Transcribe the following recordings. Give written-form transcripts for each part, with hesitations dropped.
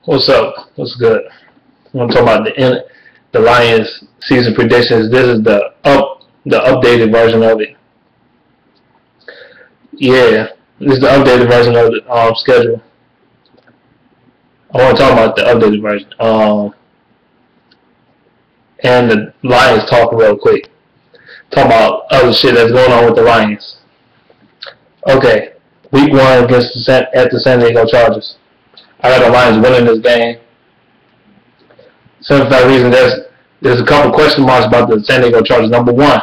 What's up? What's good? I'm talking about the Lions season predictions. This is the updated version of it. Yeah, this is the updated version of the schedule. I want to talk about the updated version. And the Lions talk real quick. Talk about other shit that's going on with the Lions. Okay, week 1 against at the San Diego Chargers. I got the Lions winning this game. So for that reason, there's a couple question marks about the San Diego Chargers. Number 1,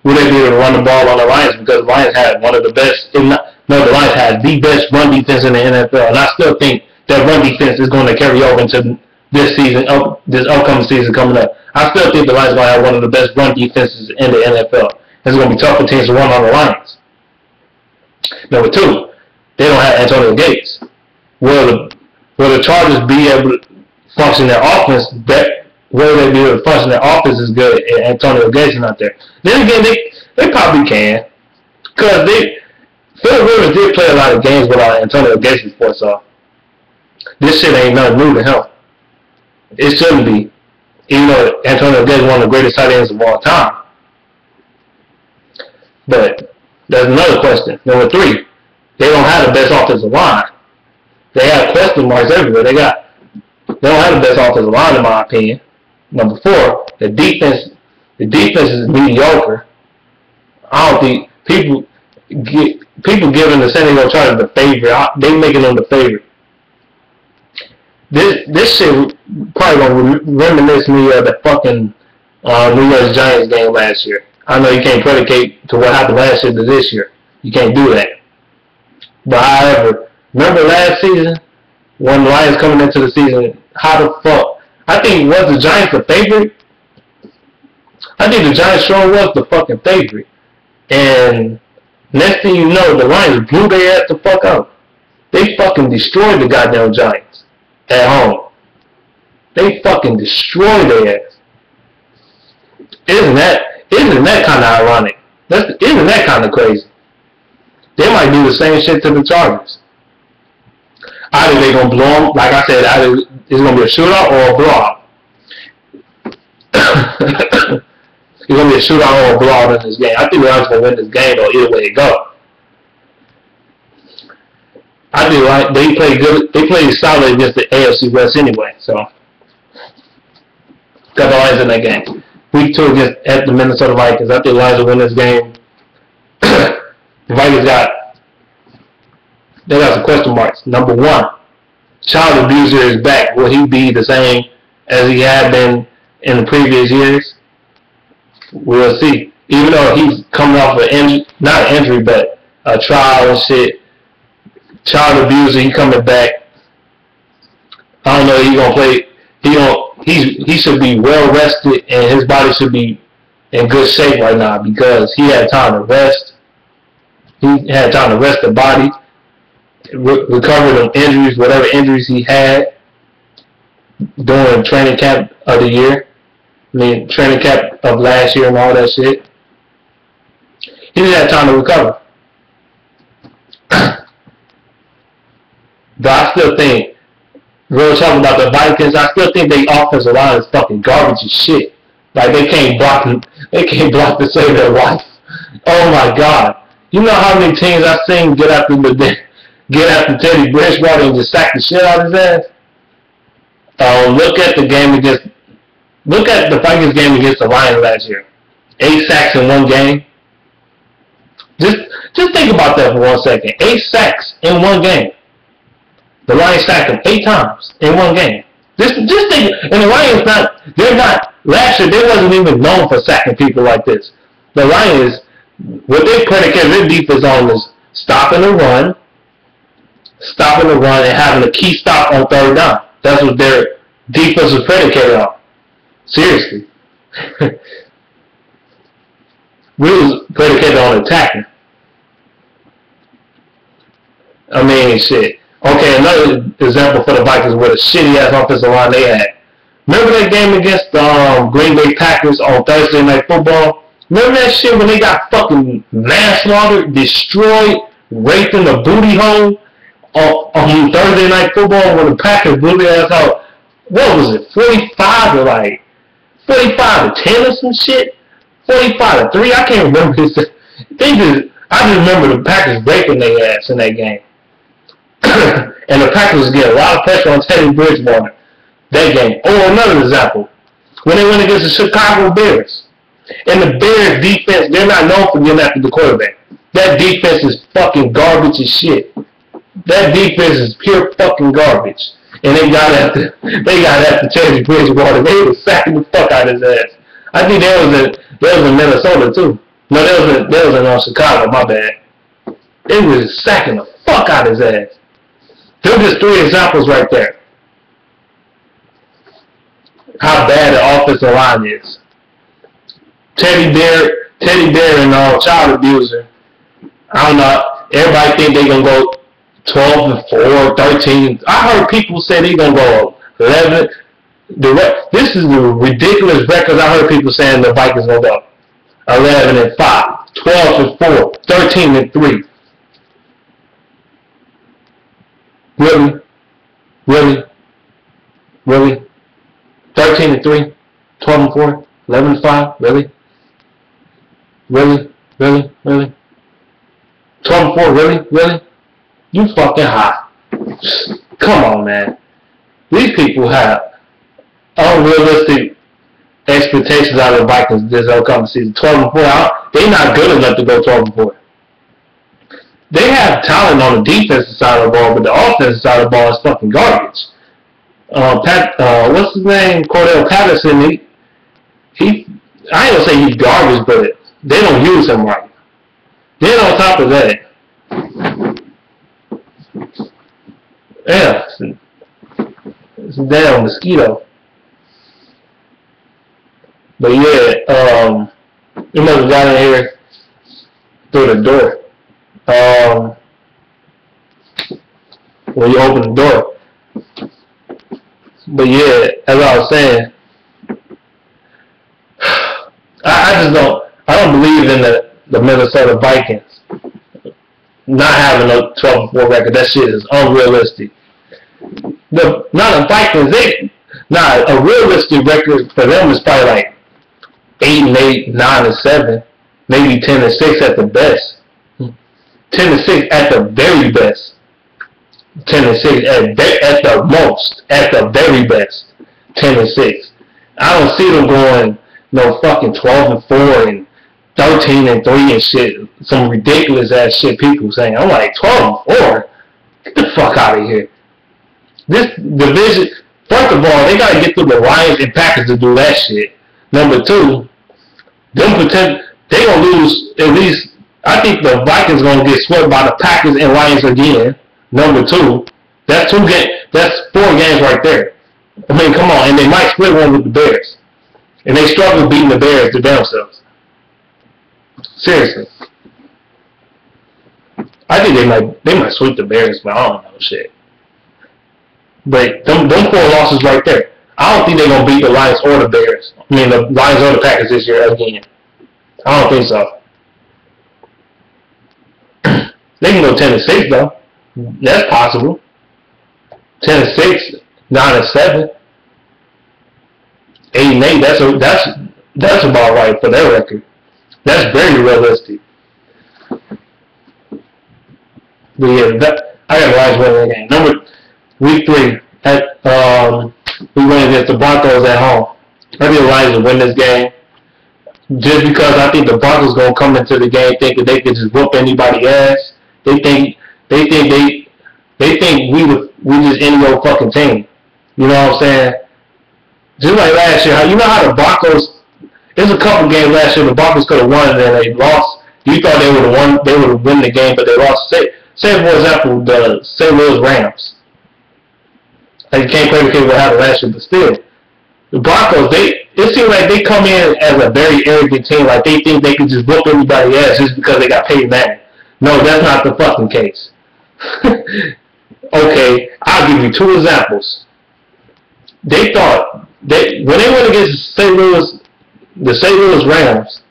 will they be able to run the ball on the Lions? Because the Lions had one of the best, the Lions had the best run defense in the NFL. And I still think that run defense is going to carry over into this season, this upcoming season coming up. I still think the Lions are going to have one of the best run defenses in the NFL. It's going to be tough for teams to run on the Lions. Number 2, they don't have Antonio Gates. Will the Chargers be able to function their offense? Will they be able to function their offense is good and Antonio Gates is not there? Then again, they probably can. Because Phil Rivers did play a lot of games without Antonio Gates before, so this shit ain't nothing new to him. It shouldn't be. Even though Antonio Gates is one of the greatest tight ends of all time. But there's another question. Number 3, they don't have the best offensive line. They have question marks everywhere. They don't have the best offensive line in my opinion. Number 4, the defense is mediocre. I don't think people giving the San Diego Chargers the favorite. They making them the favorite. This shit probably gonna reminisce me of the fucking New York Giants game last year. I know you can't predicate to what happened last year to this year. You can't do that. But however, remember last season when the Lions coming into the season, how the fuck? I think was the Giants the favorite? I think the Giants sure was the fucking favorite. And next thing you know, the Lions blew their ass the fuck out. They fucking destroyed the goddamn Giants at home. They fucking destroyed their ass. Isn't that kind of ironic? Isn't that kind of crazy? They might do the same shit to the Chargers. Either they gonna blow them, like I said, either it's gonna be a shootout or a blowout. It's gonna be a shootout or a blowout in this game. I think the Lions gonna win this game though, either way it go. I do like they play good. They play solid against the AFC West anyway, so got the Lions in that game. Week 2 at the Minnesota Vikings. I think the Lions will win this game. The Vikings got some question marks. Number 1, child abuser is back. Will he be the same as he had been in the previous years? We'll see. Even though he's coming off an injury, not an injury, but a trial and shit. Child abuser, he coming back. I don't know. He gonna play. He should be well rested, and his body should be in good shape right now because he had time to rest. He had time to rest the body, recover them injuries, whatever injuries he had during training camp of the year. Training camp of last year and all that shit. He didn't have time to recover. But I still think, real talking about the Vikings, I still think their offensive line is fucking garbage as shit. Like they can't block to save their life. Oh my god. You know how many teams I've seen get after Teddy Bridgewater and just sack the shit out of his ass? Look at the Vikings game against the Lions last year. 8 sacks in one game. Just think about that for 1 second. 8 sacks in one game. The Lions sacked them 8 times in one game. Just think, and the Lions last year they wasn't even known for sacking people like this. The Lions, what they predicated their defense on is stopping the run, and having a key stop on 3rd down. That's what their defense was predicated on. Seriously. We was predicated on attacking. I mean, shit. Okay, another example for the Vikings with a shitty-ass offensive line they had. Remember that game against the Green Bay Packers on Thursday Night Football? Remember that shit when they got fucking manslaughtered, destroyed, raped in the booty hole? on Thursday Night Football when the Packers blew their ass out. What was it? 45 to 10 or some shit. 45-3. I can't remember this. I just remember the Packers breaking their ass in that game. And the Packers get a lot of pressure on Teddy Bridgewater that game. Or another example, when they went against the Chicago Bears. And the Bears defense, they're not known for getting after the quarterback. That defense is fucking garbage as shit. That defense is pure fucking garbage. And they got after Teddy Bridgewater. They were sacking the fuck out of his ass. I think that was in Minnesota too. No, that was in Chicago, my bad. They was sacking the fuck out of his ass. They're just 3 examples right there. How bad the offensive line is. Teddy Bear and child abuser. I don't know. Everybody think they're gonna go 12-4, 13. I heard people say they're gonna go 11. This is the ridiculous records I heard people saying the Vikings gonna go 11-5, 12-4, 13-3. Really? 13-3, 12-4, 11-5. Really? 12-4. Really? You fucking high. Come on, man. These people have unrealistic expectations out of the Vikings this upcoming season. 12-4. They're not good enough to go 12-4. They have talent on the defensive side of the ball, but the offensive side of the ball is fucking garbage. What's his name? Cordell Patterson. I ain't gonna say he's garbage, but they don't use him right. Then on top of that, yeah, it's a damn mosquito. But yeah, you must have got in here through the door. When you open the door. But yeah, as I was saying, I don't believe in the Minnesota Vikings not having a 12-4 record. That shit is unrealistic. Not the Vikings, a realistic record for them is probably like 8-8, 9-7, maybe 10-6 at the best. 10-6 at the very best. 10-6 at the most. At the very best. 10-6. I don't see them going no fucking 12-4 and 13-3 and shit. Some ridiculous ass shit people saying. I'm like 12-4. Get the fuck out of here. This division. First of all, they gotta get through the Lions and Packers to do that shit. Number two, they gonna lose at least. I think the Vikings gonna get swept by the Packers and Lions again. Number two, that's 4 games right there. I mean, come on, and they might split one with the Bears, and they struggle beating the Bears to themselves. Seriously, I think they might sweep the Bears, but I don't know shit. But them 4 losses right there, I don't think they're gonna beat the Lions or the Bears. I mean, the Lions or the Packers this year again. I don't think so. They can go 10-6 though. That's possible. 10-6, 9-7, 8-8. That's about right for their record. That's very realistic. But yeah, I got the Lions winning that game. Week 3 we went against the Broncos at home. I think the Lions will win this game. Just because I think the Broncos gonna come into the game thinking they could just whoop anybody's ass. They think we just any old fucking team. You know what I'm saying? Just like last year, you know how the Broncos. There's a couple games last year the Broncos could have won and then they lost. You thought they would have won. They would have won the game, but they lost. Say for example the St. Louis Rams. They can't play because what happened last year, but still, the Broncos. It seems like they come in as a very arrogant team. Like they think they can just whoop anybody's ass just because they got paid Manning. No, that's not the fucking case. Okay, I'll give you 2 examples. They thought when they went against the St. Louis Rams,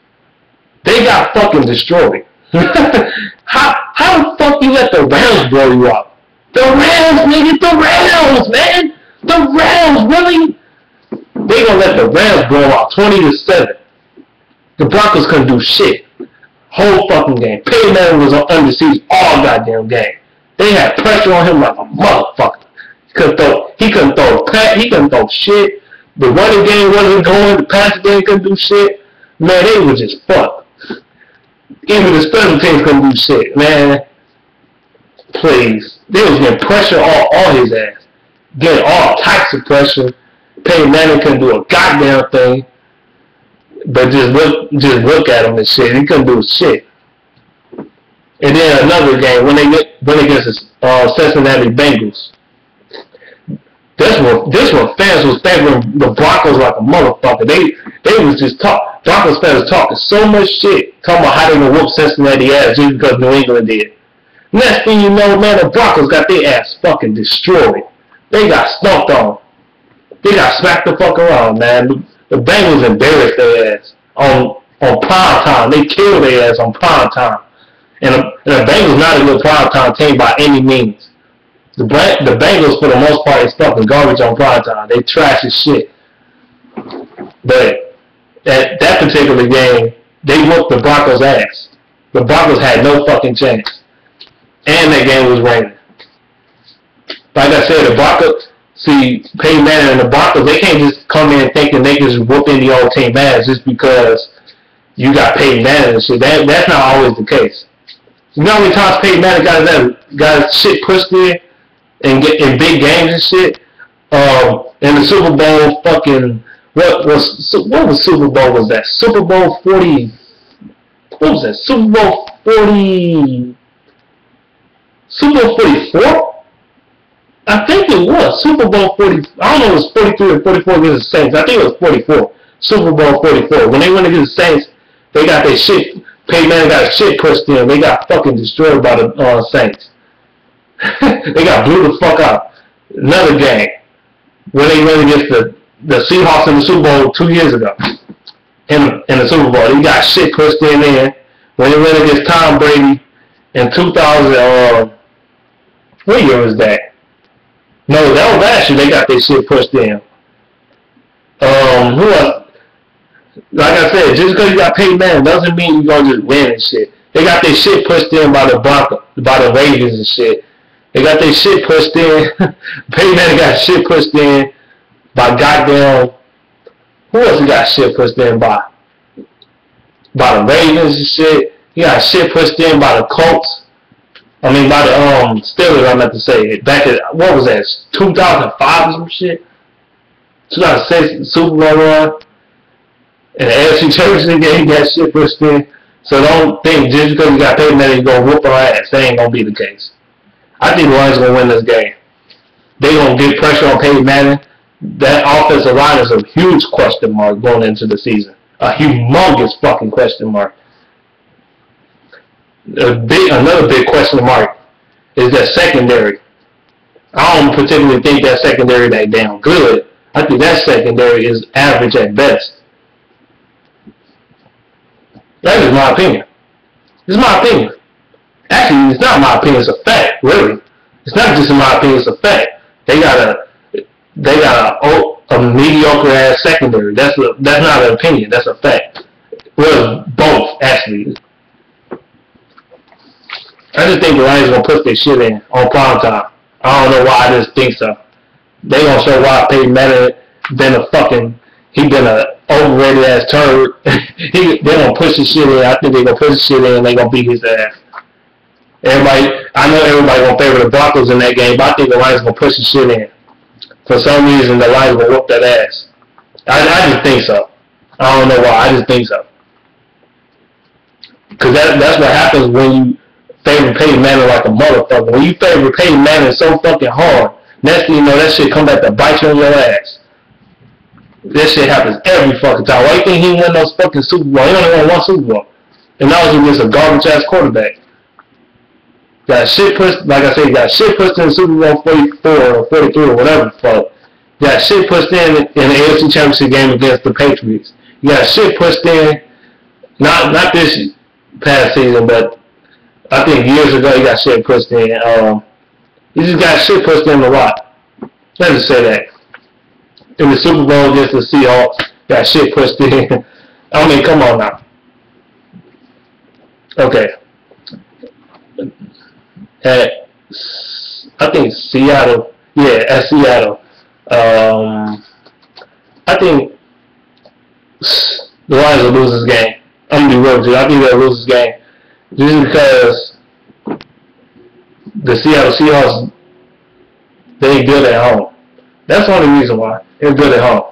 they got fucking destroyed. How the fuck you let the Rams blow you out? The Rams, nigga, the Rams, man. The Rams, really? They gonna let the Rams blow out 20-7. The Broncos couldn't do shit. Whole fucking game. Peyton Manning was under siege all goddamn game. They had pressure on him like a motherfucker. He couldn't throw shit. The running game wasn't going. The passing game couldn't do shit. Man, they were just fucked. Even the special teams couldn't do shit, man. Please. They was getting pressure all his ass. Getting all types of pressure. Peyton Manning couldn't do a goddamn thing. But just look at him and shit. He couldn't do shit. And then another game when they get against the Cincinnati Bengals. This one fans was favoring the Broncos like a motherfucker. They was just Broncos fans was talking so much shit, talking about how they gonna whoop Cincinnati ass just because New England did. Next thing you know, man, the Broncos got their ass fucking destroyed. They got stomped on. They got smacked the fuck around, man. The Bengals embarrassed their ass on prime time. They killed their ass on prime time. And the Bengals not a good prime time team by any means. The Bengals, for the most part, is fucking garbage on prime time. They trash as shit. But at that particular game, they whooped the Broncos' ass. The Broncos had no fucking chance. And that game was raining. Like I said, the Broncos, Peyton Manning and the Broncos, they can't just come in thinking they can just whoop any old team ass just because you got Peyton Manning and shit. That's not always the case. You know how many times Peyton Manning got his shit pushed in big games and shit? In the Super Bowl fucking, what Super Bowl was that? Super Bowl 40, what was that? Super Bowl 44? I think it was Super Bowl 40. I don't know if it was 43 or 44 against the Saints. I think it was 44. Super Bowl 44. When they went against the Saints, they got their shit. Peyton Manning got his shit pushed in. They got fucking destroyed by the Saints. They got blew the fuck out. Another game when they went against the Seahawks in the Super Bowl 2 years ago. In the Super Bowl, they got shit pushed in there. When they went against Tom Brady in 2000, what year was that? No, that was last year. They got their shit pushed in. Who else? Like I said, just because you got Peyton Manning doesn't mean you're gonna just win and shit. They got their shit pushed in by the Ravens and shit. They got their shit pushed in. Peyton Manning got shit pushed in by goddamn. Who else he got shit pushed in by? By the Ravens and shit. He got shit pushed in by the Colts. I mean, by the Steelers, I meant to say. Back at, what was that, 2005 or some shit? 2006 Super Bowl run. And the AFC Championship game, he got shit pushed in. So don't think just because you got Peyton Manning, you're going to whoop our ass. That ain't going to be the case. I think the Lions are going to win this game. They're going to get pressure on Peyton Manning. That offensive line is a huge question mark going into the season. A humongous fucking question mark. Another big question mark is that secondary. I don't particularly think that secondary that damn good. I think that secondary is average at best. That is my opinion. It's my opinion. Actually, it's not my opinion. It's a fact, really. It's not just in my opinion. It's a fact. They got a mediocre ass secondary. That's not an opinion. That's a fact. Well, both actually. I just think the Lions gonna put their shit in on prime time. I don't know why. I just think so. They gonna show why Peyton Manning been a overrated ass turd. They gonna push his shit in. I think they gonna push his shit in and they gonna beat his ass. I know everybody gonna favor the Broncos in that game, but I think the Lions gonna push his shit in. For some reason, the Lions gonna whoop that ass. I just think so. I don't know why. I just think so. Cause that's what happens when you favor Peyton Manning like a motherfucker. When you favor Peyton Manning so fucking hard, next thing you know, that shit come back to bite you on your ass. This shit happens every fucking time. Why you think he won those fucking Super Bowl? He only won one Super Bowl. And that was against a garbage ass quarterback. Got shit pushed, like I said, got shit pushed in Super Bowl 44 or 43 or whatever the fuck. Got shit pushed in the AFC Championship game against the Patriots. You got shit pushed in, not this past season, but I think years ago you got shit pushed in He just got shit pushed in a lot. Let's just say that. In the Super Bowl against the Seahawks, got shit pushed in. I mean, come on now. Okay. I think Seattle. Yeah, at Seattle. I think the Lions will lose this game. I'm gonna be real with you. I think they'll lose this game just because the Seattle Seahawks, they ain't good at home. That's the only reason why. They're good at home.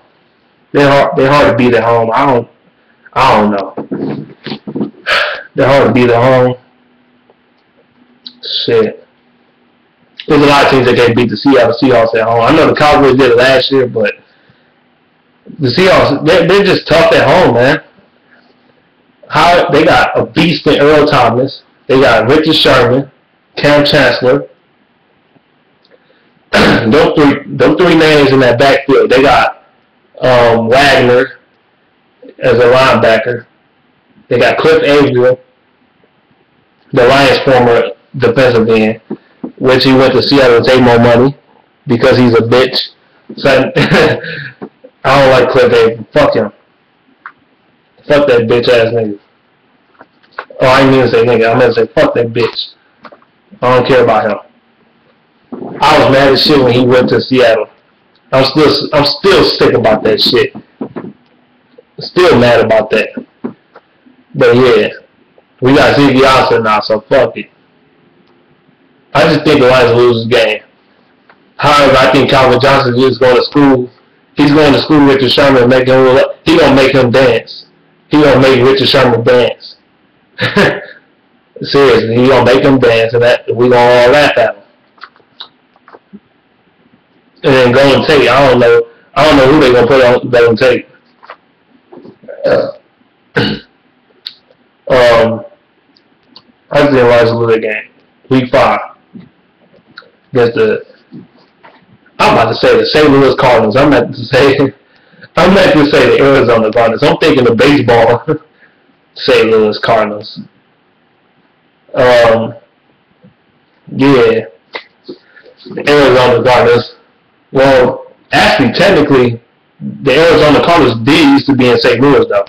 They're hard to beat at home. I don't know. They're hard to beat at home. Shit. There's a lot of teams that can't beat the Seattle Seahawks at home. I know the Cowboys did it last year, but the Seahawks, they're just tough at home, man. They got a beast in Earl Thomas. They got Richard Sherman, Cam Chancellor. Those three names in that backfield. They got Wagner as a linebacker. They got Cliff Averill, the Lions' former defensive end, which he went to Seattle to take more money because he's a bitch. So I don't like Cliff Averill. Fuck him. Fuck that bitch ass nigga. Oh, I didn't mean to say nigga. I meant to say fuck that bitch. I don't care about him. I was mad as shit when he went to Seattle. I'm still sick about that shit. Still mad about that. But yeah, we got Ziggy Ansah now, so fuck it. I just think the Lions will lose this game. However, I think Calvin Johnson is going to school. He's going to school with Richard Sherman and make him. He gonna make him dance. He gonna make Richard Sherman dance. Seriously, he gonna make him dance, and that we gonna all laugh at him. And then Golden Tate, I don't know who they gonna put on Golden Tate. I just didn't realize a little game. Week 5 against I'm about to say the St. Louis Cardinals. I'm about to say the Arizona Cardinals. I'm thinking the baseball St. Louis Cardinals. Yeah, the Arizona Cardinals. Well, actually, technically, the Arizona Cardinals did used to be in St. Louis though.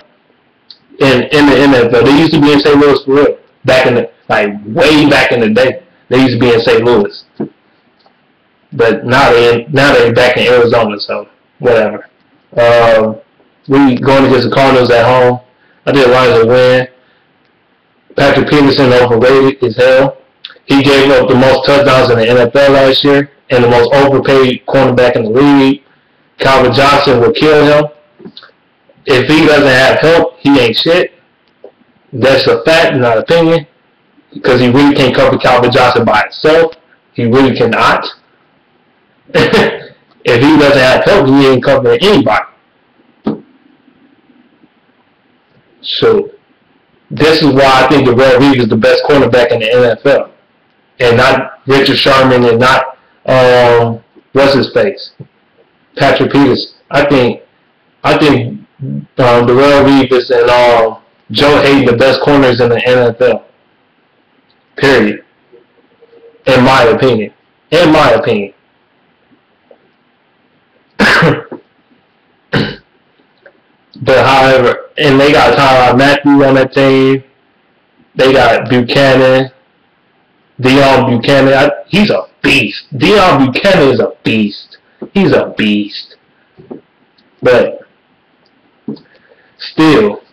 In the NFL, they used to be in St. Louis for real. Back in way back in the day, they used to be in St. Louis. But now they're back in Arizona, so whatever. We going against the Cardinals at home. I think the Lions will win. Patrick Peterson overrated as hell. He gave up the most touchdowns in the NFL last year and the most overpaid cornerback in the league. Calvin Johnson will kill him. If he doesn't have help, he ain't shit. That's a fact, not opinion. Because he really can't cover Calvin Johnson by himself. He really cannot. If he doesn't have help, he ain't covering anybody. So, this is why I think the Red Reed is the best cornerback in the NFL. And not Richard Sherman and not, what's his face? Patrick Peterson. I think the Red Reeves and Joe Hayden the best corners in the NFL. Period. In my opinion. But however, and they got Tyrann Mathieu on that team. They got Buchanan. Deion Buchanan. He's a beast. Deion Buchanan is a beast. He's a beast. But still,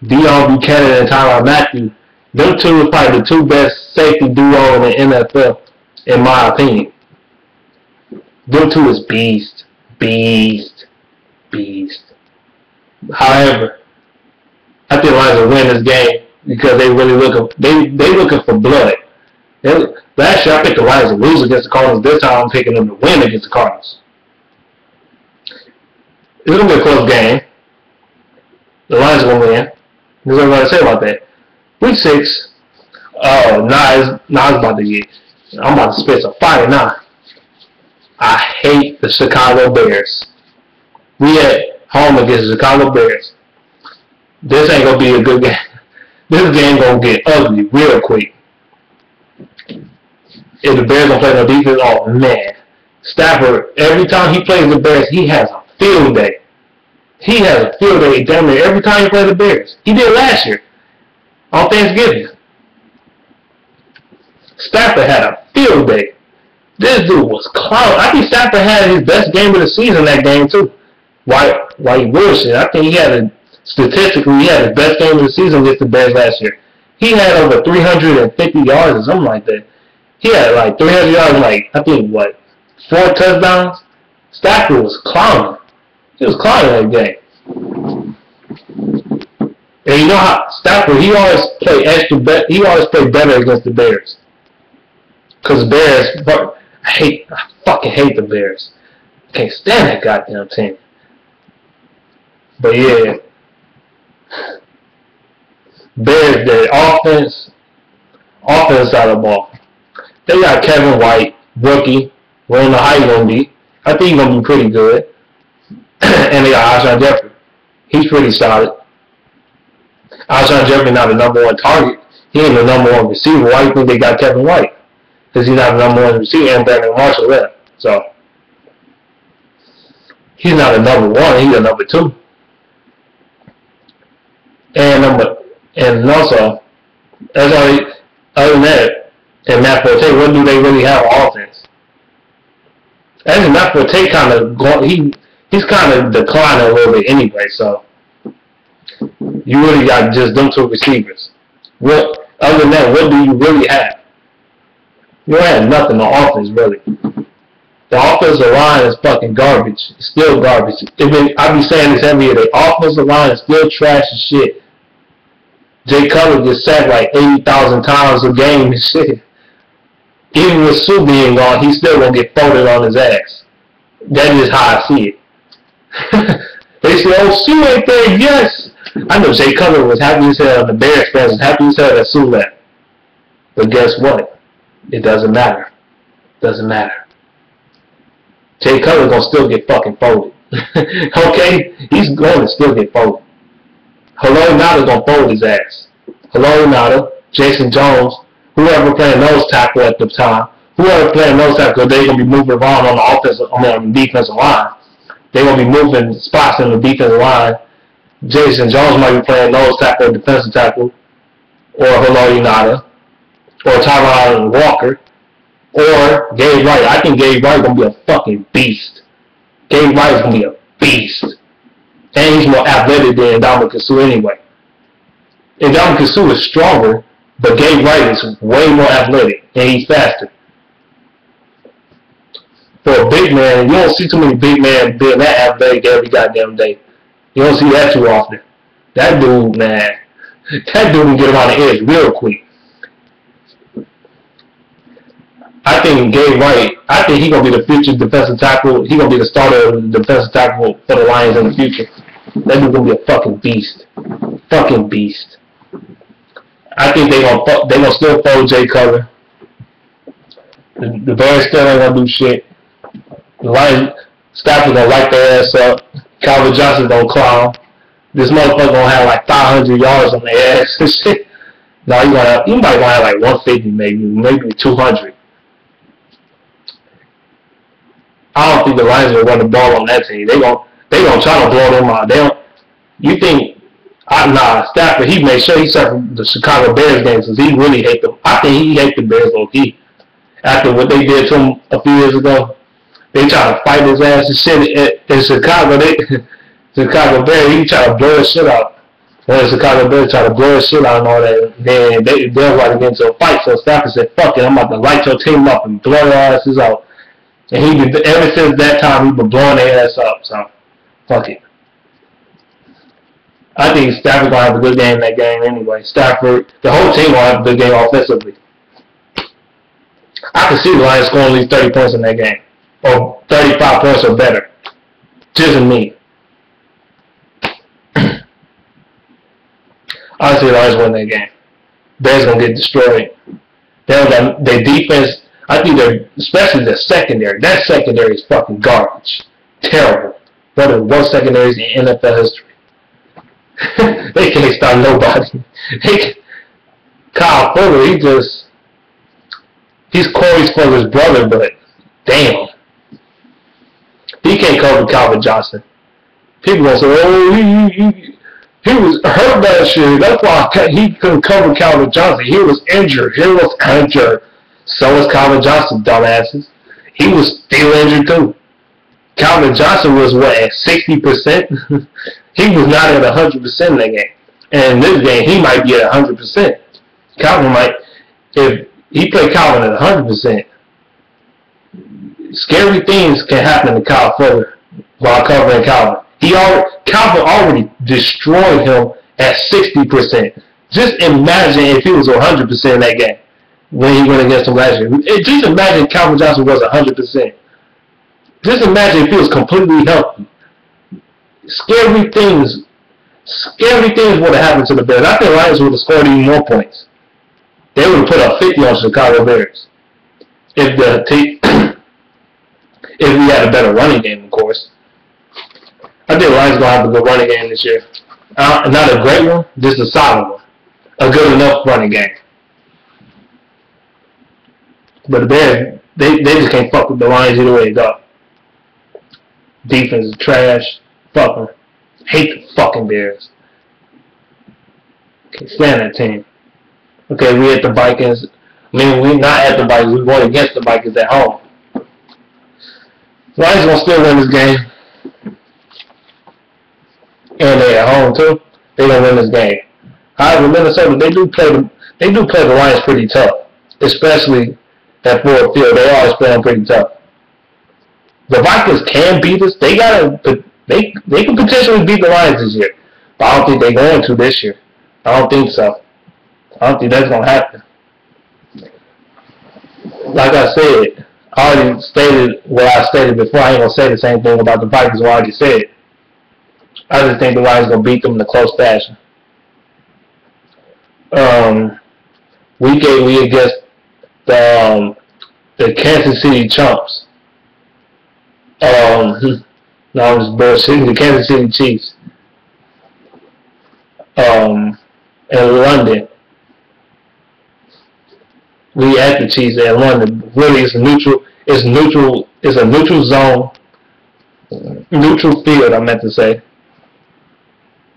Deion Buchanan and Tyrann Mathieu, them two are probably the two best safety duo in the NFL, in my opinion. Them two is beast. However, I think the Lions will win this game because they really looking for blood. Last year I picked the Lions to lose against the Cardinals. This time I'm picking them to win against the Cardinals. It's gonna be a close game. The Lions are gonna win. There's nothing to say about that. Week 6. Oh, it's about to get. I'm about to spit some fire now. I hate the Chicago Bears. We at home against the Chicago Bears. This ain't gonna be a good game. This game gonna get ugly real quick. if the Bears don't play no defense, oh man, Stafford, every time he plays the Bears, he has a field day. He has a field day damn near every time he plays the Bears. He did last year on Thanksgiving. Stafford had a field day. This dude was clown. I think Stafford had his best game of the season that game too. Why he bullshit? I think statistically he had his best game of the season against the Bears last year. He had over 350 yards or something like that. He had like 300 yards, like I think 4 touchdowns. Stafford was clowning. He was clowning that game. And you know how Stafford, he always play better against the Bears. Cause the Bears, I fucking hate the Bears. Can't stand that goddamn team. But yeah, Bears, their offense side of the ball. They got Kevin White, rookie. We don't know how he's gonna be. I think he's gonna be pretty good. And they got Alshon Jeffrey. He's pretty solid. Alshon Jeffrey not the number one target. He ain't the number one receiver. Why do you think they got Kevin White? Because he's not the number one receiver, and Brandon Marshall left. So he's not a number one. He's a number two. And also, other than that, and Matt Forte, what do they really have on offense? Actually, Matt Forte kind of he's kind of declining a little bit anyway. So you really got just them two receivers. Other than that, what do you really have? You don't have nothing on offense, really. The offensive line is fucking garbage. It's still garbage. I be saying this every year. The offensive line is still trash as shit. Jay Cutler gets sacked like 80,000 times a game and shit. Even with Sue being gone, he's still going to get folded on his ass. That is how I see it. They say, oh, Sue ain't there, yes. I know Jay Cutler was happy as hell, the Bears fans was happy as hell that Sue left. But guess what? It doesn't matter. Doesn't matter. Jay Cutler going to still get fucking folded. Okay? He's going to still get folded. Hello Nada going to fold his ass. Hello Nada, Jason Jones, whoever playing nose tackle at the time, whoever playing nose tackle, they're going to be moving around on the defensive line. They're going to be moving spots in the defensive line. Jason Jones might be playing nose tackle or defensive tackle, or Hello Nada, or Tyron Walker, or Gabe Wright. I think Gabe Wright is going to be a fucking beast. Gabe Wright is going to be a beast. And he's more athletic than Ndamukong Suh anyway. Ndamukong Suh is stronger, but Gabe Wright is way more athletic, and he's faster. For a big man, you don't see too many big men being that athletic every goddamn day. You don't see that too often. That dude, man, that dude can get around the edge real quick. I think Gabe Wright, he's going to be the future defensive tackle. He's going to be the starter of the defensive tackle for the Lions in the future. That dude's going to be a fucking beast. Fucking beast. I think they're gonna still fold Jay Cutler. The Bears still ain't going to do shit. The Lions, Stafford going to light their ass up. Calvin Johnson don't clown. This motherfucker going to have like 500 yards on their ass and shit. No, he might going to have like 150 maybe 200. I don't think the Lions will run the ball on that team. They gonna try to blow them out. You think? Stafford. He made sure he started the Chicago Bears games because he really hate them. I think he hate the Bears low key. After what they did to him a few years ago, they try to fight his ass and shit in Chicago. Chicago Bears, he try to blow his shit out. When the Chicago Bears try to blow his shit out and all that, then they're about to get into a fight. So Stafford said, "Fuck it, I'm about to light your team up and blow your asses out." And ever since that time, he's been blowing their ass up. So, fuck it. I think Stafford gonna have a good game in that game anyway. Stafford, the whole team gonna have a good game offensively. I can see the Lions scoring at least 30 points in that game, or 35 points or better. Just me. I see the Lions win that game. Bears gonna get destroyed. Their defense. I think especially the secondary. That secondary is fucking garbage. Terrible. One of the worst secondaries in NFL history. They can't stop nobody. Kyle Fuller, He's Corey Spurrier's brother, but damn. He can't cover Calvin Johnson. People gonna say, oh, he was hurt last year. That's why he couldn't cover Calvin Johnson. He was injured. So was Calvin Johnson, dumbasses. He was still injured too. Calvin Johnson was at 60%? He was not at 100% in that game. And in this game, he might be at 100%. Calvin might, if he played Calvin at 100%, scary things can happen to Kyle Fuller while covering Calvin. Calvin already destroyed him at 60%. Just imagine if he was 100% in that game when he went against him last year. Just imagine Calvin Johnson was 100%. Just imagine if he was completely healthy. Scary things would have happened to the Bears. I think the Lions would have scored even more points. They would have put up 50 on Chicago Bears if we had a better running game, of course. I think the Lions gonna have a good running game this year. Not a great one, just a solid one, a good enough running game. But the Bears, they just can't fuck with the Lions either way they go. Defense is trash. Fuck them. Hate the fucking Bears. Can't stand that team. Okay, we at the Vikings. I mean, we're not at the Vikings. We're going against the Vikings at home. Lions gonna still win this game. And they at home too. They gonna win this game. However, Minnesota, they do play the Lions pretty tough. Especially at Ford Field. They always play them pretty tough. The Vikings can beat us. They can potentially beat the Lions this year. But I don't think they're going to this year. I don't think so. I don't think that's going to happen. Like I said, I already stated what I stated before. I ain't going to say the same thing about the Vikings what I already said. I just think the Lions going to beat them in a close fashion. We against the Kansas City Chumps. No, I'm just bullshitting. The Kansas City Chiefs. In London. We at the Chiefs in London. Really, it's a neutral zone. Neutral field, I meant to say.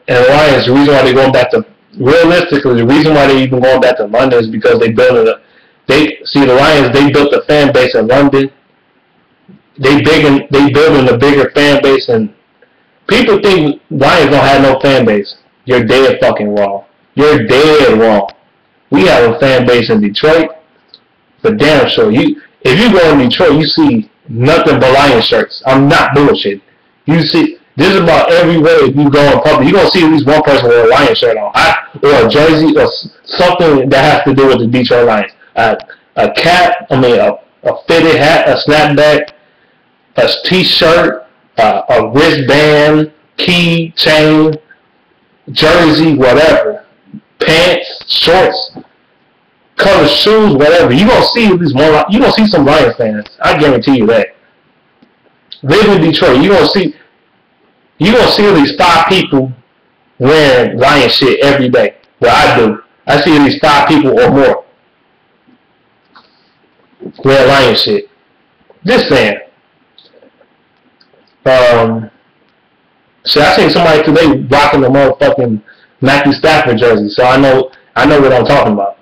And the Lions, the reason why they're going back to, realistically, the reason why they're even going back to London is because the Lions, they built a fan base in London. They building a bigger fan base, and people think Lions don't have no fan base. You're dead fucking wrong. You're dead wrong. We have a fan base in Detroit, but damn sure if you go in Detroit, you see nothing but Lions shirts. I'm not bullshit. You see this is about everywhere. If you go in public, you're gonna see at least one person with a Lions shirt on, or a jersey, or something that has to do with the Detroit Lions. A cap, a fitted hat, a snapback, a t-shirt, a wristband, key, chain, jersey, whatever, pants, shorts, color shoes, whatever. You gonna see at least one. You gonna see some Lions fans. I guarantee you that. Live in Detroit, you gonna see at least 5 people wearing Lions shit every day. Well, I do. I see at least 5 people or more wearing Lions shit. Just saying. So I seen somebody today rocking the motherfucking Matthew Stafford jersey, so I know what I'm talking about.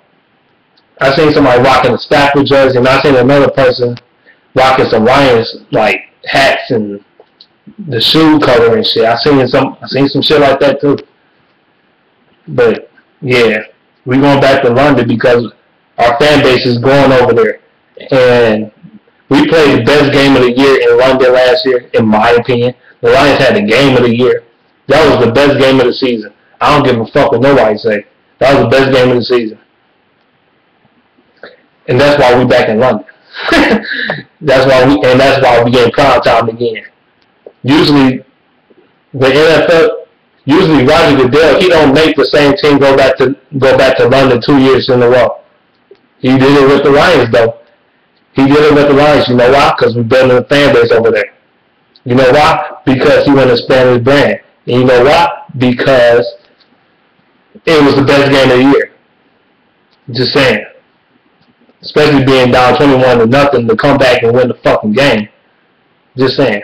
I seen somebody rocking a Stafford jersey, and I seen another person rocking some Lions like hats and the shoe color and shit. I seen some shit like that too. But yeah, we going back to London because our fan base is going over there, and we played the best game of the year in London last year, in my opinion. The Lions had the game of the year. That was the best game of the season. I don't give a fuck what nobody say. That was the best game of the season. And that's why we back in London. that's why we get prime time again. Usually Roger Goodell, he don't make the same team go back to London 2 years in a row. He did it with the Lions though. He did it with the Lions. You know why? Because we're building a fan base over there. You know why? Because he went to expand his brand. And you know why? Because it was the best game of the year. Just saying. especially being down 21-0 to come back and win the fucking game. Just saying.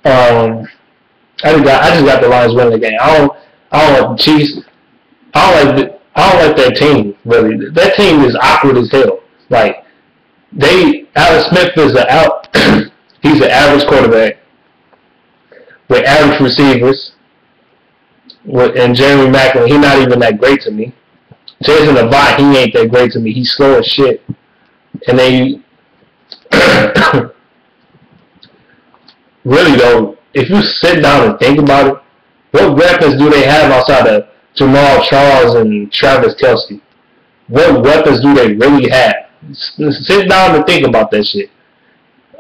I just got the Lions winning the game. I don't like the Chiefs. I don't like that team, really. That team is awkward as hell. Like, Alex Smith is he's an average quarterback with average receivers. And Jeremy Maclin, he's not even that great to me. Jason Avant, he ain't that great to me. He's slow as shit. And then really though, if you sit down and think about it, what weapons do they have outside of Jamal Charles and Travis Kelce? What weapons do they really have? Sit down and think about that shit.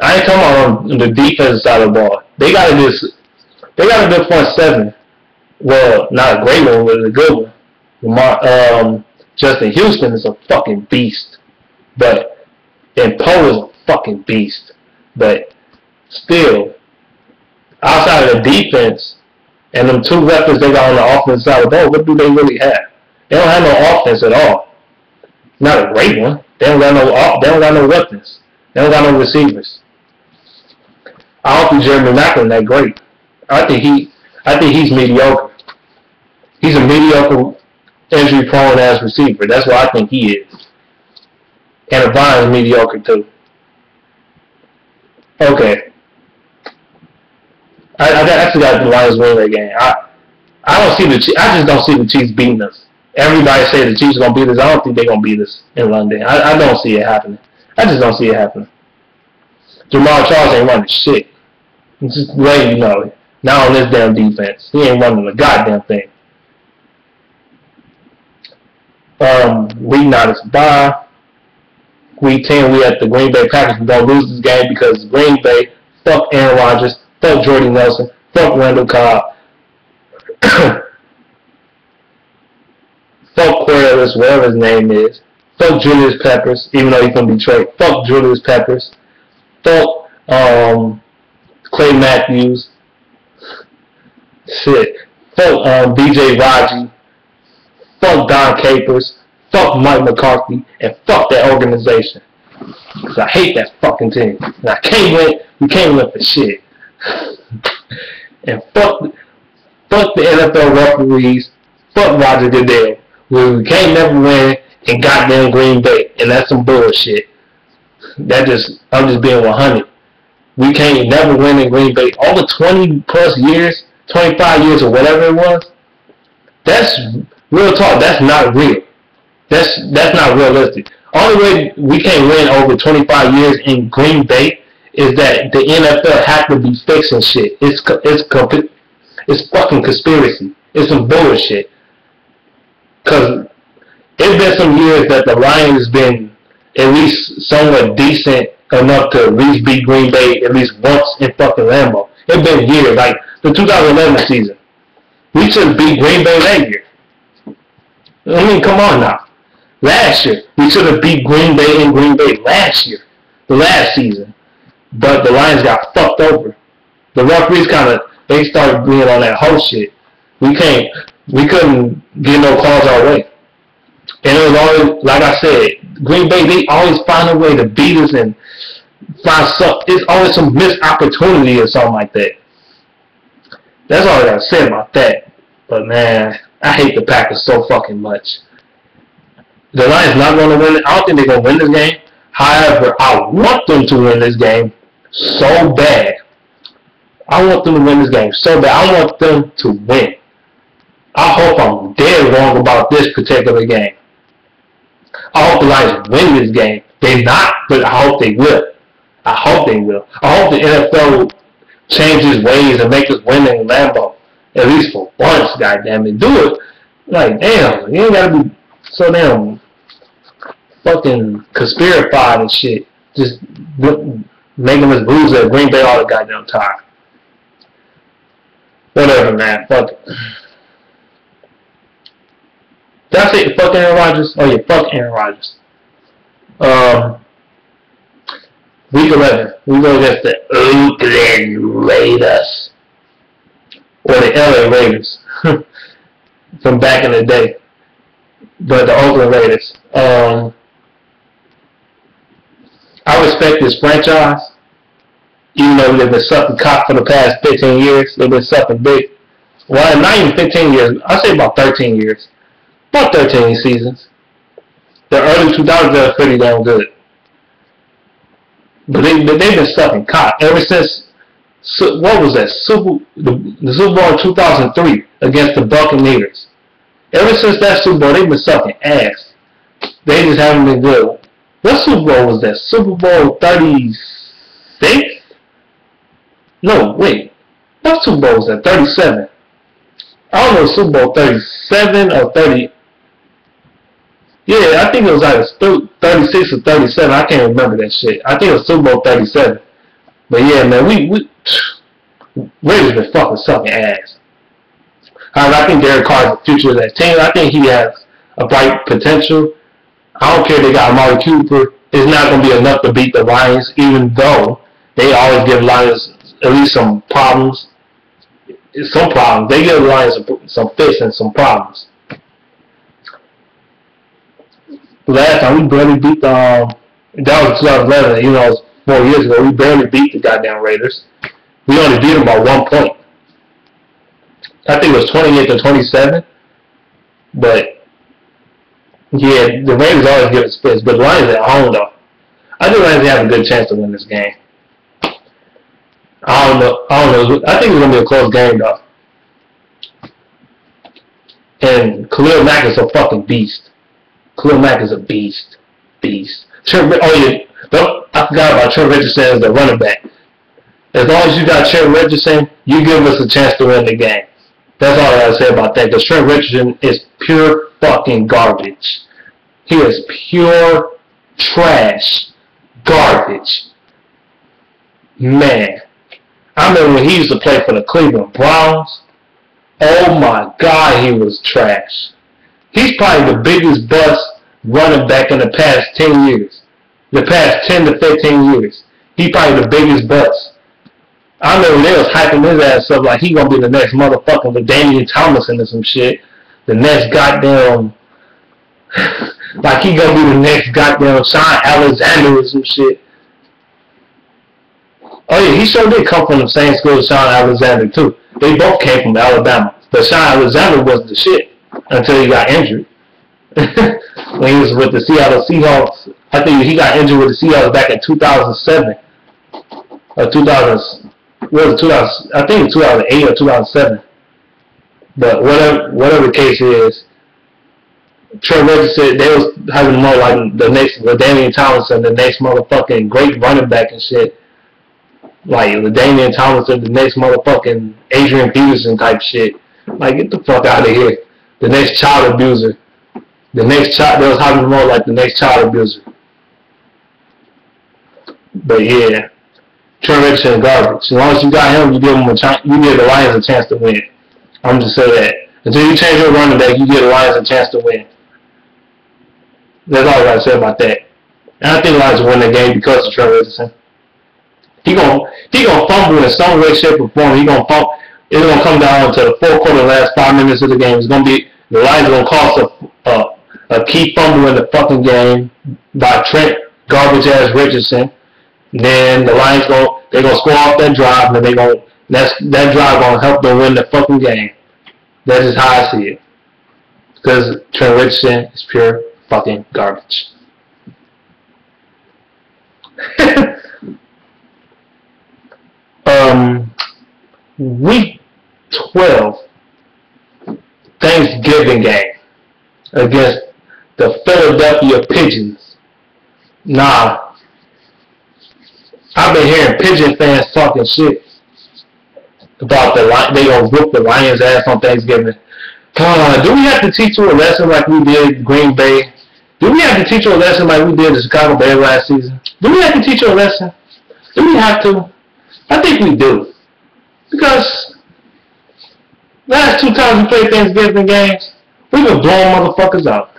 I ain't talking about on the defensive side of the ball. They got a good front seven. Well, not a great one, but a good one. Justin Houston is a fucking beast. And Poe is a fucking beast. But still, outside of the defense and them two weapons they got on the offensive side of the ball, what do they really have? They don't have no offense at all. Not a great one. They don't got no weapons. They don't got no receivers. I don't think Jeremy Maclin that great. I think he's mediocre. He's a mediocre, injury-prone ass receiver. That's what I think he is. And Avon is mediocre too. Okay. I actually got the Lions winning that game. I just don't see the Chiefs beating us. Everybody say the Chiefs are gonna beat us. I don't think they're gonna beat us in London. I don't see it happening. I just don't see it happening. Jamal Charles ain't running shit. It's just letting you know. Not on this damn defense. He ain't running a goddamn thing. Week 9 is bye. Week 10 we at the Green Bay Packers. We're gonna lose this game because Green Bay, fuck Aaron Rodgers, fuck Jordy Nelson, fuck Randall Cobb, fuck Corliss, whatever his name is, fuck Julius Peppers, even though he's from Detroit, fuck Julius Peppers, fuck Clay Matthews, shit, fuck BJ Raji, fuck Don Capers, fuck Mike McCarthy, and fuck that organization. Because I hate that fucking team. And we can't win for shit. And fuck the NFL referees, fuck Roger Goodell. We can't never win in goddamn Green Bay. And that's some bullshit. I'm just being 100. We can't never win in Green Bay. All the 20 plus years, 25 years or whatever it was, that's real talk. That's not real. That's not realistic. Only way we can't win over 25 years in Green Bay is that the NFL have to be fixing shit. It's fucking conspiracy. It's some bullshit. Cause it's been some years that the Lions been at least somewhat decent enough to at least beat Green Bay at least once in fucking Lambeau. It's been years, like the 2011 season. We should beat Green Bay that year. I mean, come on now. Last year, we should have beat Green Bay in Green Bay last year, the last season. But the Lions got fucked over. The referees they started being on that whole shit. We couldn't get no calls our way. And it was always, like I said, Green Bay, they always find a way to beat us and find something. It's always some missed opportunity or something like that. That's all I gotta say about that. But man, I hate the Packers so fucking much. The Lions not going to win it. I don't think they're going to win this game. However, I want them to win this game so bad. I want them to win this game so bad. I want them to win. I hope I'm dead wrong about this particular game. I hope the Lions win this game. They're not, but I hope they will. I hope they will. I hope the NFL will change its ways and make us win in Lambeau. At least for once, goddammit. Do it. Like, damn, you ain't got to be so damn fucking conspirafied and shit. Just making us lose at Green Bay all the goddamn time. Whatever, man. Fuck it. Did I say fuck Aaron Rodgers? Oh, yeah, fuck Aaron Rodgers. Week 11. We go against the Oakland Raiders. Or the LA Raiders. From back in the day. But the Oakland Raiders. I respect this franchise, even though they've been sucking cock for the past 15 years. They've been sucking dick. Well, not even 15 years. I say about 13 years. About 13 seasons. The early 2000s are pretty damn good. But they've been sucking cock ever since, what was that, the Super Bowl in 2003 against the Buccaneers. Ever since that Super Bowl, they've been sucking ass. They just haven't been good. What Super Bowl was that? Super Bowl 36? No, wait. What Super Bowl was that? 37. I don't know, Super Bowl 37 or 30. Yeah, I think it was either 36 or 37. I can't remember that shit. I think it was Super Bowl 37. But yeah, man, Raiders been fucking sucking ass. However, I think Derek Carr's the future of that team. I think he has a bright potential. I don't care if they got Amari Cooper. It's not going to be enough to beat the Lions, even though they always give Lions at least some problems. Some problems. They give the Lions some fits and some problems. Last time we barely beat that was 2011, you know, it was 4 years ago. We barely beat the goddamn Raiders. We only beat them by 1 point. I think it was 28-27. But yeah, the Raiders always give it fits. But the Lions at home though. I think the Lions have a good chance to win this game. I don't know. I think it's gonna be a close game though. And Khalil Mack is a fucking beast. Khalil Mack is a beast. I forgot about Trent Richardson as the running back. As long as you got Trent Richardson, you give us a chance to win the game. That's all I gotta say about that. Because Trent Richardson is pure fucking garbage. He is pure trash. Garbage. Man. I remember when he used to play for the Cleveland Browns. Oh my God, he was trash. He's probably the biggest bust running back in the past 10 years. The past 10 to 15 years. He's probably the biggest bust. I remember they was hyping his ass up like he gonna be the next motherfucking LaDainian Tomlinson or some shit. The next goddamn, like he gonna be the next goddamn Sean Alexander or some shit. Oh yeah, he sure did come from the same school as Sean Alexander too. They both came from Alabama. But Sean Alexander was the shit until he got injured. When he was with the Seattle Seahawks. I think he got injured with the Seahawks back in 2007. Or 2000. What was it, 2000? I think it was 2008 or 2007. But whatever the case is, Trent Richardson, they was having more like the next LaDainian Tomlinson, the next motherfucking great running back and shit. Like LaDainian Tomlinson, the next motherfucking Adrian Peterson type shit. Like, get the fuck out of here. The next child abuser. They was having more like the next child abuser. But yeah, Trent Richardson garbage. As long as you got him, you give the Lions a chance to win. I'm just saying that. Until you change your running back, you give the Lions a chance to win. That's all I gotta say about that. And I think the Lions will win the game because of Trent Richardson. He gonna fumble in some way, shape, or form. He gonna fumble. It's gonna come down to the fourth quarter, the last 5 minutes of the game. It's gonna be the Lions gonna cause a key fumble in the fucking game by Trent garbage ass Richardson. And then the Lions they're gonna score off that drive, and that drive gonna help them win the fucking game. That's just how I see it. Because Trent Richardson is pure fucking garbage. Week 12 Thanksgiving game against the Philadelphia Pigeons. Nah, I've been hearing Pigeon fans talking shit about they gonna whoop the Lions ass on Thanksgiving. Do we have to teach you a lesson like we did Green Bay? Do we have to teach you a lesson like we did the Chicago Bears last season? Do we have to teach you a lesson? Do we have to? I think we do. Because last 2 times we played Thanksgiving games, we been blowing motherfuckers out.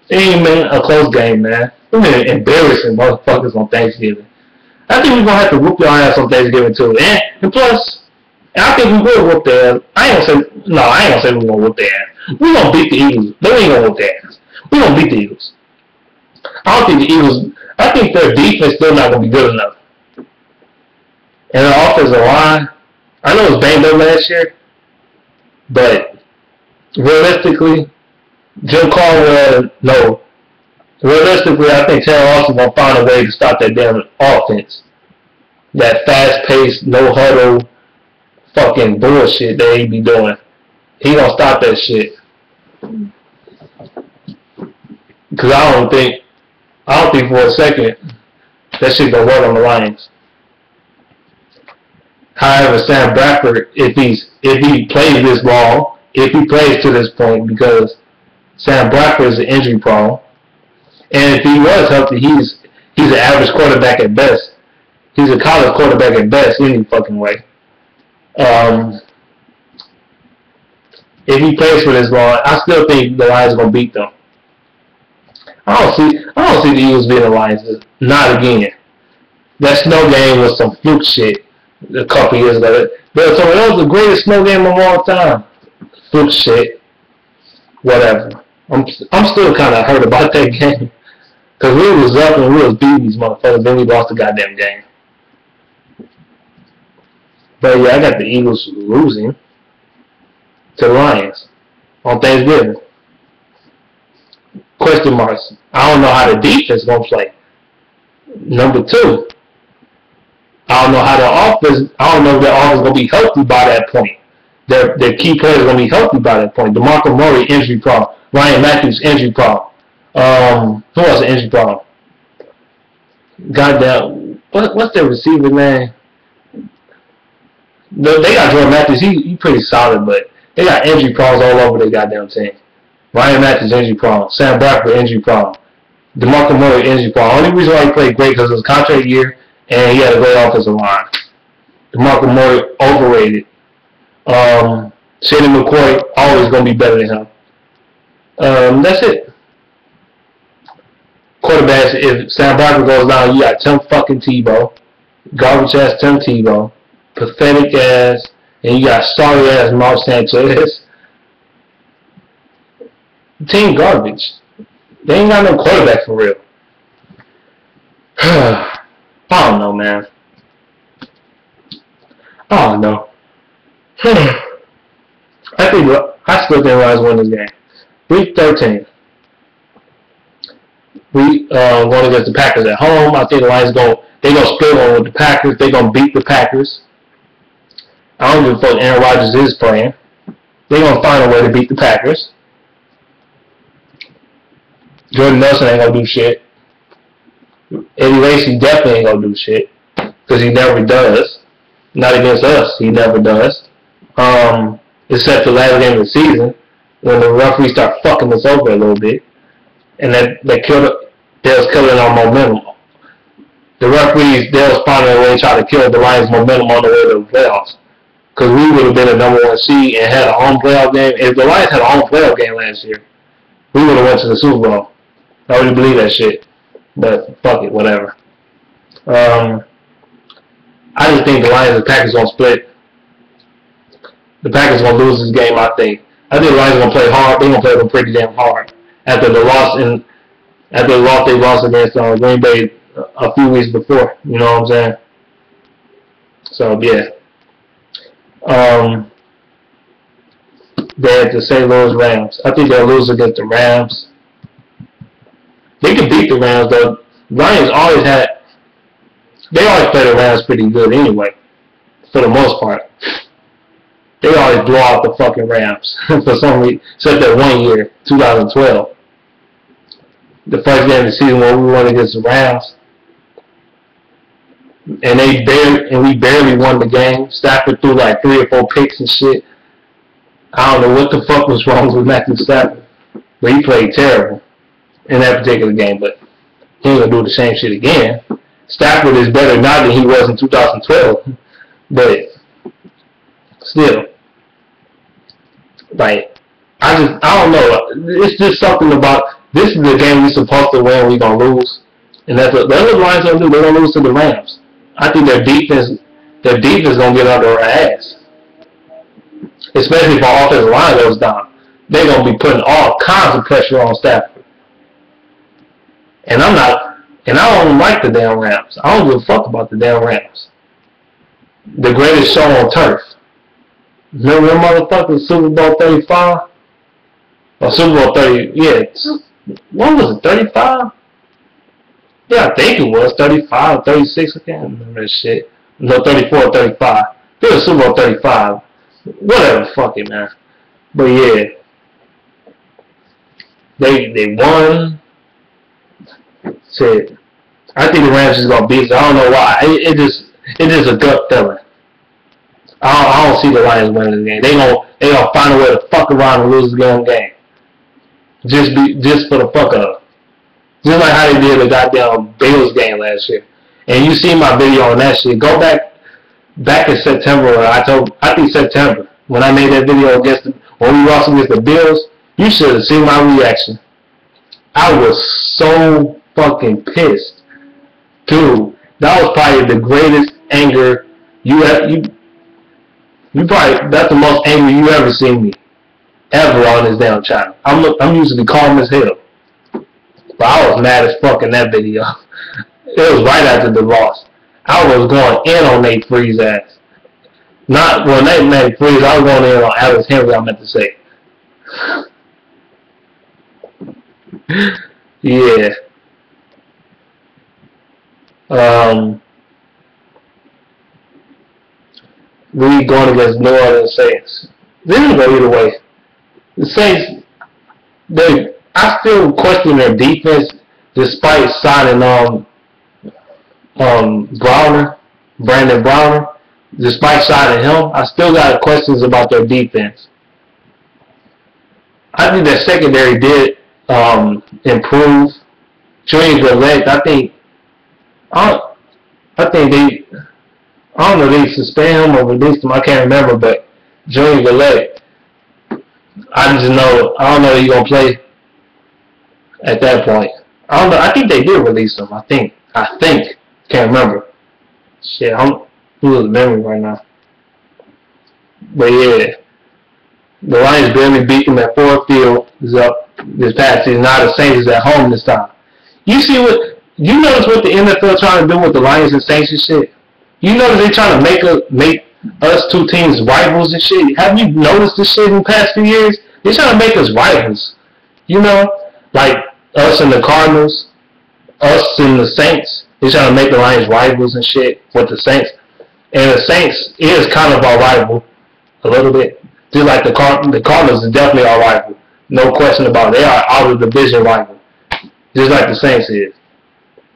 It ain't been a close game, man. We've been embarrassing motherfuckers on Thanksgiving. I think we're going to have to whoop your ass on Thanksgiving too. And plus, I think we will whoop their ass. I ain't going to say we're going to whoop their ass. We're going to beat the Eagles. They ain't going to whoop their ass. We're going to beat the Eagles. I don't think the Eagles. I think their defense still not gonna be good enough. And the offensive line, I know it was banged up last year, but realistically, Jim Caldwell, no. Realistically, I think Terrell Austin gonna find a way to stop that damn offense. That fast-paced, no huddle, fucking bullshit that he be doing. He gonna stop that shit. Because I don't think for a second that shit gonna work on the Lions. However, Sam Bradford, if he plays this long, if he plays to this point, because Sam Bradford is injury prone, and if he was healthy, he's an average quarterback at best. He's a college quarterback at best, any fucking way. If he plays for this long, I still think the Lions are gonna beat them. I don't see the Eagles beating the Lions. Not again. That snow game was some fluke shit a couple years ago. That was the greatest snow game of all time. Fluke shit. Whatever. I'm still kind of hurt about that game. Because we was up and we was beating these motherfuckers. Then we lost the goddamn game. But yeah, I got the Eagles losing to the Lions on Thanksgiving. Question marks. I don't know how the defense is going to play. Number two, I don't know how the offense, I don't know if their offense is going to be healthy by that point. Their key players are going to be healthy by that point. DeMarco Murray, injury problem. Ryan Matthews, injury problem. Who else an injury problem? Goddamn, what's their receiver, man? They got Jordan Matthews. He pretty solid, but they got injury problems all over their goddamn team. Ryan Matthews, injury problem. Sam Bradford, injury problem. DeMarco Murray, injury problem. Only reason why he played great because it was contract year and he had a great offensive line. DeMarco Murray, overrated. Shady McCoy, always going to be better than him. That's it. Quarterbacks, if Sam Bradford goes down, you got Tim fucking Tebow. Garbage ass Tim Tebow. Pathetic ass. And you got sorry ass Mark Sanchez. Team garbage. They ain't got no quarterback for real. I don't know, man. I don't know. I still think Lions win this game. Week 13. We going against the Packers at home. I think the Lions they gonna split on with the Packers. They gonna beat the Packers. I don't give a fuck Aaron Rodgers is playing. They gonna find a way to beat the Packers. Jordan Nelson ain't gonna do shit. Eddie Lacy definitely ain't gonna do shit. Because he never does. Not against us, he never does. Except the last game of the season, when the referees start fucking us over a little bit. And they was killing our momentum. The referees, they was finding a way to try to kill the Lions' momentum on the way to the playoffs. Because we would have been a number one seed and had a home playoff game. If the Lions had a home playoff game last year, we would have went to the Super Bowl. I really believe that shit. But fuck it, whatever. I just think the Lions and the Packers gonna split. The Packers gonna lose this game, I think. I think the Lions gonna play hard. They're gonna play them pretty damn hard. After the loss they lost against Green Bay a few weeks before. You know what I'm saying? So yeah. They had the St. Louis Rams. I think they'll lose against the Rams. They can beat the Rams, though. Lions they always play the Rams pretty good anyway, for the most part. They always blow out the fucking Rams for some reason, except that one year, 2012. The first game of the season when we won against the Rams, and we barely won the game. Stafford threw like 3 or 4 picks and shit. I don't know what the fuck was wrong with Matthew Stafford, but he played terrible in that particular game. But he ain't gonna do the same shit again. Stafford is better now than he was in 2012, but still, like I don't know. It's just something about this is the game we're supposed to win. We're gonna lose, and that's what the other Lions gonna do. They're gonna lose to the Rams. I think their defense gonna get under our ass. Especially if our offensive line goes down. They're going to be putting all kinds of pressure on Stafford. And I don't like the damn Rams. I don't give a fuck about the damn Rams. The greatest show on turf. Remember them motherfuckers, Super Bowl 35? Or Super Bowl 30, yeah. What was it, 35? Yeah, I think it was 35 or 36. I can't remember that shit. No, 34 or 35. It was Super Bowl 35. Whatever, fuck it, man. But yeah. They won. Shit. I think the Rams is gonna beat us. I don't know why. It just a gut feeling. I don't see the Lions winning the game. They gonna find a way to fuck around and lose the damn game. Just for the fuck of it. Just like how they did the goddamn Bills game last year. And you see my video on that shit. Go back in September. I think September, when I made that video when we lost against the Bills. You should have seen my reaction. I was so fucking pissed. Dude, that was probably the greatest anger you probably, that's the most angry you ever seen me. Ever on this damn channel. I'm usually calm as hell. But I was mad as fuck in that video. It was right after the loss. I was going in on Nate Free's ass. Not, well, Nate Freeze, I was going in on Alex Henry, I meant to say. Yeah. We going against New Orleans Saints. This is go either way. The Saints, I still question their defense despite signing Brandon Browner. Despite signing him, I still got questions about their defense. I think their secondary did improve. Junior Gillette, I don't know if they suspend him or released him. I can't remember, but Junior Gillette, I don't know if he's gonna play at that point. I don't know. I think they did release him. I think. Can't remember. Shit, I'm losing memory right now. But yeah, the Lions barely beat them at Ford Field this past season. Now the Saints is at home this time. You notice what the NFL trying to do with the Lions and Saints and shit? You notice they trying to make us two teams rivals and shit? Have you noticed this shit in the past few years? They're trying to make us rivals. You know? Like us and the Cardinals, us and the Saints. They're trying to make the Lions rivals and shit with the Saints. And the Saints is kind of our rival a little bit. Just like the Cardinals is definitely our rival. No question about it. They are out of the division rival. Just like the Saints is.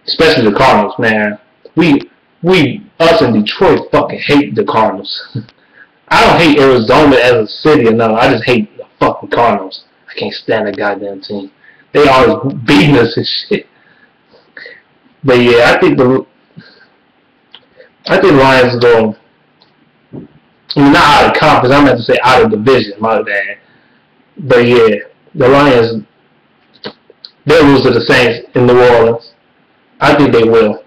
Especially the Cardinals, man. Us in Detroit fucking hate the Cardinals. I don't hate Arizona as a city or nothing. I just hate the fucking Cardinals. I can't stand that goddamn team. They always beating us and shit. But yeah, I think the Lions go. I mean, not out of conference. I meant to say out of division. My bad. But yeah, the Lions, they'll lose to the Saints in New Orleans. I think they will.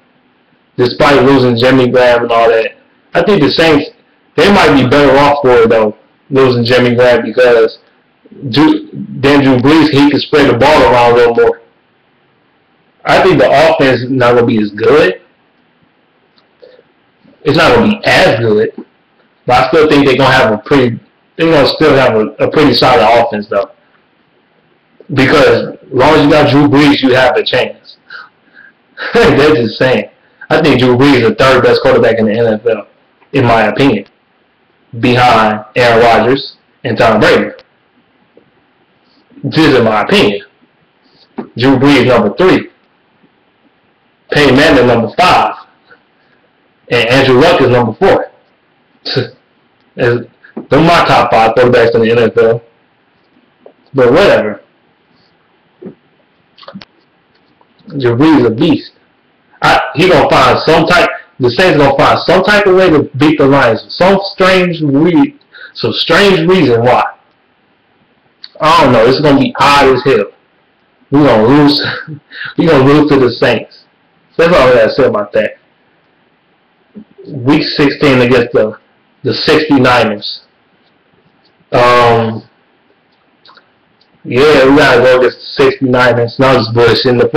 Despite losing Jimmy Graham and all that. I think the Saints, they might be better off for it, though, losing Jimmy Graham, because Drew Brees, he can spread the ball around a little more. I think the offense is not going to be as good. It's not going to be as good. But I still think they're going to still have a pretty solid offense, though. Because as long as you got Drew Brees, you have a chance. They're just saying. I think Drew Brees is the third best quarterback in the NFL, in my opinion, behind Aaron Rodgers and Tom Brady. Just in my opinion. Drew Brees number 3. Peyton Manning number 5. And Andrew Luck is number 4. They're my top 5 quarterbacks in the NFL. But whatever. Drew Brees is a beast. The Saints gonna find some type of way to beat the Lions. Some strange reason why. I don't know. It's gonna be odd as hell. We're gonna lose. We're gonna lose to the Saints. That's all I gotta say about that. Week 16 against the 69ers. Yeah, we gotta go against the 69ers. No, just bullshit. The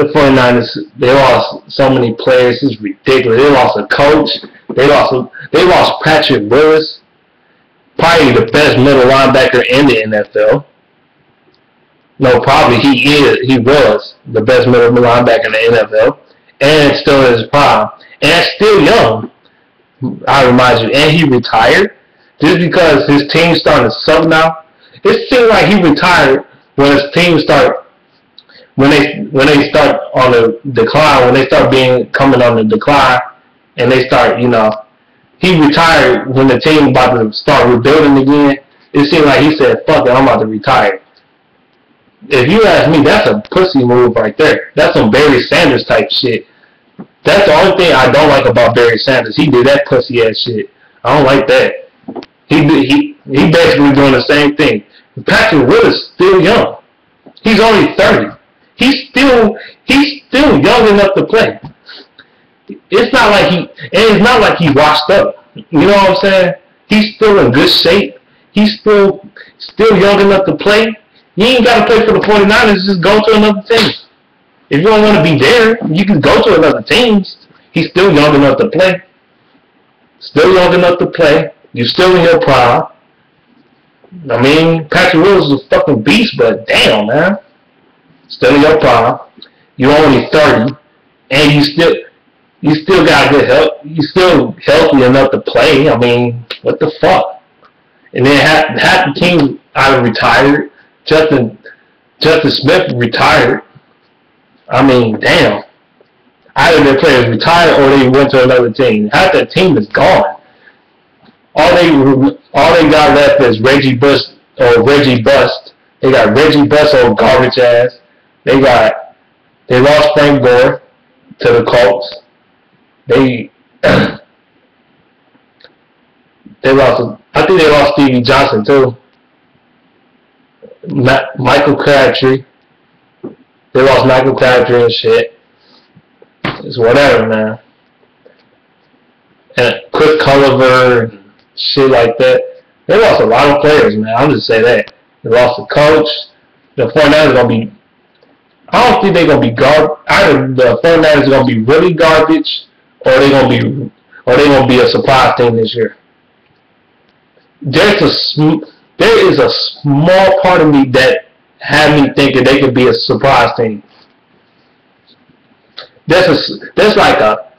49ers, they lost so many players. It's ridiculous. They lost a coach. They lost Patrick Willis, probably the best middle linebacker in the NFL. No, probably he was the best middle linebacker in the NFL, and still in his prime, and still young. I remind you, and he retired just because his team starting to suck now. It seems like he retired when his team start when they start on the decline, when they start coming on the decline, and they start, he retired when the team about to start rebuilding again. It seemed like he said, "Fuck it, I'm about to retire." If you ask me, that's a pussy move right there. That's some Barry Sanders type shit. That's the only thing I don't like about Barry Sanders. He did that pussy ass shit. I don't like that. He basically doing the same thing. Patrick Willis still young. He's only 30. He's still young enough to play. It's not like he washed up. You know what I'm saying? He's still in good shape. He's still young enough to play. You ain't got to play for the 49ers. Just go to another team. If you don't want to be there, you can go to another team. He's still young enough to play. Still young enough to play. You're still in your prime. I mean, Patrick Willis is a fucking beast, but damn, man. Still in your prime. You're only 30, and you still got good health. You still healthy enough to play. I mean, what the fuck? And then half the team either retired. Justin Smith retired. I mean, damn. Either their players retired or they went to another team. Half that team is gone. All they got left is Reggie Bust. They got Reggie Bust, old garbage ass. They lost Frank Gore to the Colts. They lost. I think they lost Stevie Johnson too. Michael Crabtree. They lost Michael Crabtree and shit. It's whatever, man. And Chris Culliver and shit like that. They lost a lot of players, man. I'll just say that. They lost a coach. The 49ers are gonna be. I don't think they're gonna be either the 49ers are gonna be really garbage, or they're gonna be a surprise team this year. There is a small part of me that had me thinking they could be a surprise team. There's like a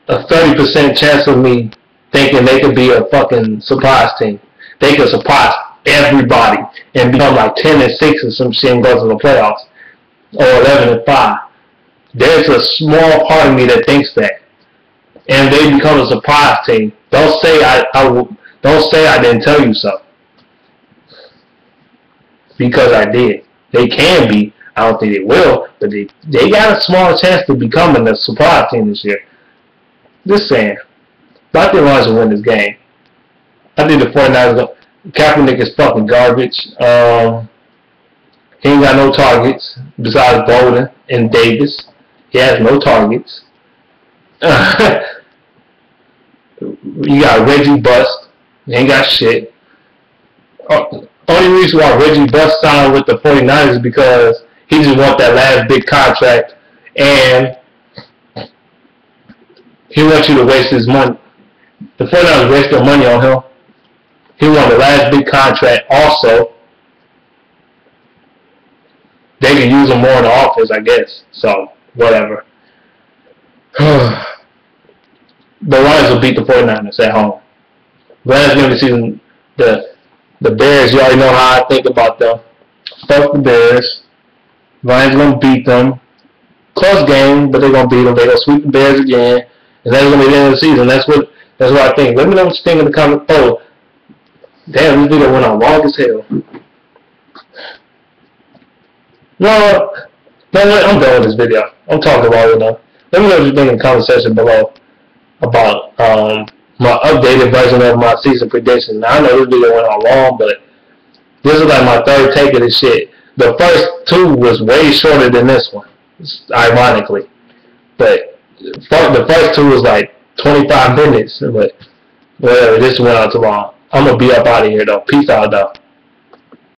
30% chance of me thinking they could be a fucking surprise team. They could surprise everybody and become like 10-6 or some shit and go to the playoffs, or 11-5. There's a small part of me that thinks that, and they become a surprise team. Don't say I didn't tell you so, because I did. They can be. I don't think they will, but they got a small chance to becoming a surprise team this year. Just saying. But I think the Lions will win this game. I think the 49ers. Kaepernick is fucking garbage. He ain't got no targets besides Bolden and Davis. He has no targets. You got Reggie Bust. He ain't got shit. Only reason why Reggie Bust signed with the 49ers is because he just want that last big contract, and he wants you to waste his money. The 49ers waste their money on him. He won the last big contract also. They can use him more in the offense, I guess. So, whatever. The Lions will beat the 49ers at home. Lions game of the season, the Bears, you already know how I think about them. Fuck the Bears. Lions going to beat them. Close game, but they're going to beat them. They're going to sweep the Bears again. And that's going to be the end of the season. That's what I think. Let me know what you think in the comments. Oh, damn, this video went on long as hell. No, I'm done with this video. I'm talking about it now. Let me know what you think in the comment section below about my updated version of my season predictions. Now, I know this video went on long, but this is like my third take of this shit. The first two was way shorter than this one, ironically. But the first two was like 25 minutes, but whatever, this went on too long. I'm gonna be up out of here though. Peace out though.